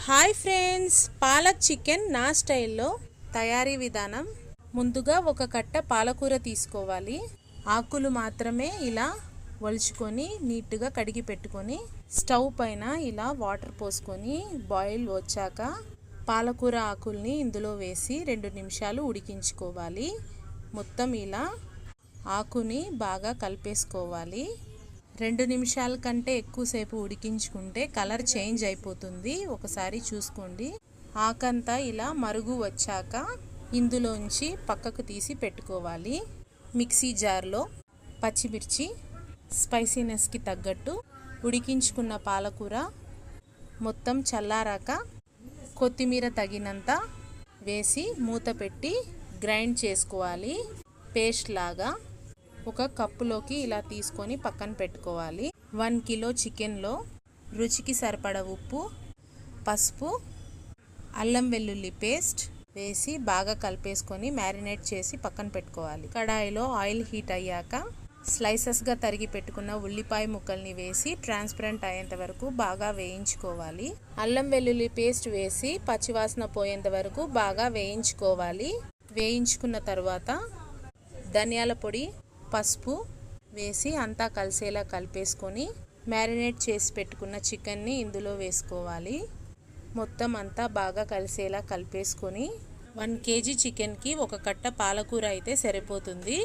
Hi friends, palak chicken నా స్టైల్లో తయారీ విధానం. ముందుగా ఒక కట్ట పాలకూర తీసుకోవాలి. ఆకులు మాత్రమే ఇలా ఒలుచుకొని నీట్గా కడిగి పెట్టుకొని స్టవ్ పైన ఇలా వాటర్ పోసుకొని బాయిల్ వచ్చాక పాలకూర ఆకుల్ని ఇందులో వేసి 2 నిమిషాలు ఉడికించుకోవాలి. మొత్తం ఇలా ఆకుని బాగా కలిపేసుకోవాలి. 2 నిమిషాల కంటే ఎక్కువసేపు ఉడికించుకుంటే కలర్ చేంజ్ అయిపోతుంది. ఒకసారి చూసుకోండి. ఆకంతా ఇలా మరుగు వచ్చాక ఇందులోంచి పక్కకు తీసి పెట్టుకోవాలి. మిక్సీ జార్లో పచ్చిమిర్చి, స్పైసీనెస్కి తగ్గట్టు ఉడికించుకున్న పాలకూర మొత్తం చల్లారాక కొత్తిమీర తగినంత వేసి మూత పెట్టి గ్రైండ్ చేసుకోవాలి. పేస్ట్ లాగా ఒక కప్పులోకి ఇలా తీసుకొని పక్కన పెట్టుకోవాలి. 1 కిలో చికెన్లో రుచికి సరిపడ ఉప్పు, పసుపు, అల్లం వెల్లుల్లి పేస్ట్ వేసి బాగా కలిపేసుకొని మ్యారినేట్ చేసి పక్కన పెట్టుకోవాలి. కడాయిలో ఆయిల్ హీట్ అయ్యాక స్లైసెస్గా తరిగి పెట్టుకున్న ఉల్లిపాయ ముక్కల్ని వేసి ట్రాన్స్పరెంట్ అయ్యేంత వరకు బాగా వేయించుకోవాలి. అల్లం వెల్లుల్లి పేస్ట్ వేసి పచ్చివాసన పోయేంత వరకు బాగా వేయించుకోవాలి. వేయించుకున్న తర్వాత ధనియాల పొడి, పసుపు వేసి అంతా కలిసేలా కలిపేసుకొని మ్యారినేట్ చేసి పెట్టుకున్న చికెన్ని ఇందులో వేసుకోవాలి. మొత్తం అంతా బాగా కలిసేలా కలిపేసుకొని 1 కేజీ చికెన్కి ఒక కట్ట పాలకూర అయితే సరిపోతుంది.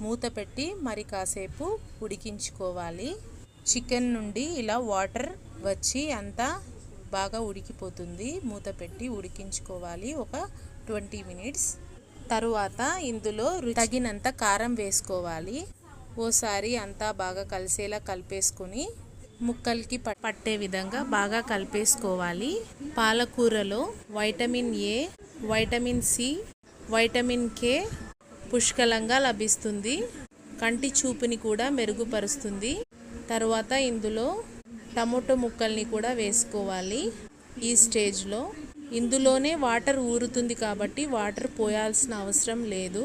మూత పెట్టి మరి కాసేపు ఉడికించుకోవాలి. చికెన్ నుండి ఇలా వాటర్ వచ్చి అంతా బాగా ఉడికిపోతుంది. మూత పెట్టి ఉడికించుకోవాలి ఒక 20 మినిట్స్. తరువాత ఇందులో తగినంత కారం వేసుకోవాలి. ఓసారి అంతా బాగా కలిసేలా కలిపేసుకొని ముక్కలకి పట్టే విధంగా బాగా కలిపేసుకోవాలి. పాలకూరలో vitamin A, vitamin C, vitamin K పుష్కలంగా లభిస్తుంది. కంటి చూపుని కూడా మెరుగుపరుస్తుంది. తర్వాత ఇందులో టమోటో ముక్కల్ని కూడా వేసుకోవాలి. ఈ స్టేజ్లో ఇందులోనే వాటర్ ఊరుతుంది కాబట్టి వాటర్ పోయాల్సిన అవసరం లేదు.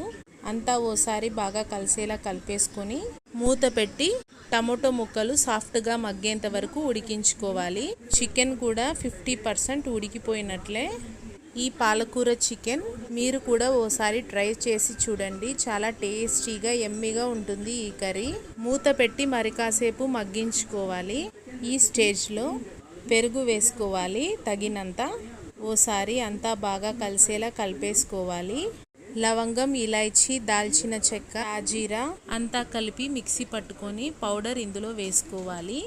అంతా ఓసారి బాగా కలిసేలా కలిపేసుకొని మూత పెట్టి టమోటో ముక్కలు సాఫ్ట్గా మగ్గేంత వరకు ఉడికించుకోవాలి. చికెన్ కూడా 50% ఉడికిపోయినట్లే. ఈ పాలకూర చికెన్ మీరు కూడా ఓసారి ట్రై చేసి చూడండి. చాలా టేస్టీగా యమ్మీగా ఉంటుంది ఈ కర్రీ. మూత పెట్టి మరి కాసేపు మగ్గించుకోవాలి. ఈ స్టేజ్లో పెరుగు వేసుకోవాలి తగినంత. ఓసారి అంతా బాగా కలిసేలా కలిపేసుకోవాలి. లవంగం, ఇలాచీ, దాల్చిన చెక్క, ఆజీరా అంతా కలిపి మిక్సీ పట్టుకొని పౌడర్ ఇందులో వేసుకోవాలి.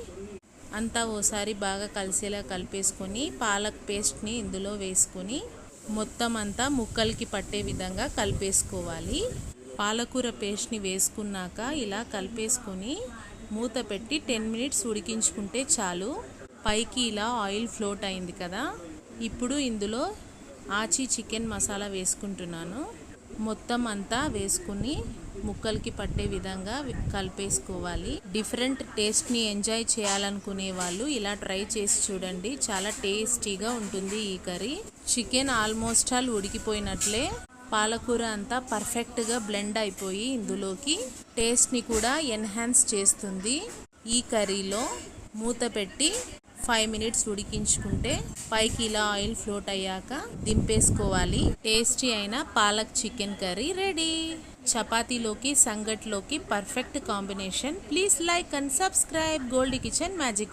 అంతా ఓసారి బాగా కలిసేలా కలిపేసుకొని పాలక్ పేస్ట్ని ఇందులో వేసుకొని మొత్తం అంతా ముక్కలకి పట్టే విధంగా కలిపేసుకోవాలి. పాలకూర పేస్ట్ని వేసుకున్నాక ఇలా కలిపేసుకొని మూత పెట్టి 10 మినిట్స్ ఉడికించుకుంటే చాలు. పైకి ఇలా ఆయిల్ ఫ్లోట్ అయింది కదా. ఇప్పుడు ఇందులో ఆచి చికెన్ మసాలా వేసుకుంటున్నాను. మొత్తం అంతా వేసుకుని ముక్కలకి పట్టే విధంగా కలిపేసుకోవాలి. డిఫరెంట్ టేస్ట్ని ఎంజాయ్ చేయాలనుకునే వాళ్ళు ఇలా ట్రై చేసి చూడండి. చాలా టేస్టీగా ఉంటుంది ఈ కర్రీ. చికెన్ ఆల్మోస్ట్ ఆల్ ఉడికిపోయినట్లే. పాలకూర అంతా పర్ఫెక్ట్గా బ్లెండ్ అయిపోయి ఇందులోకి టేస్ట్ని కూడా ఎన్హాన్స్ చేస్తుంది. ఈ కర్రీలో మూత పెట్టి 5 మినిట్స్ ఉడికించుకుంటే పైకి ఇలా ఆయిల్ ఫ్లోట్ అయ్యాక దింపేసుకోవాలి. టేస్టీ అయిన పాలక్ చికెన్ కర్రీ రెడీ. చపాతీలోకి, సంగట్లోకి perfect combination. Please like and subscribe Goldie Kitchen magic.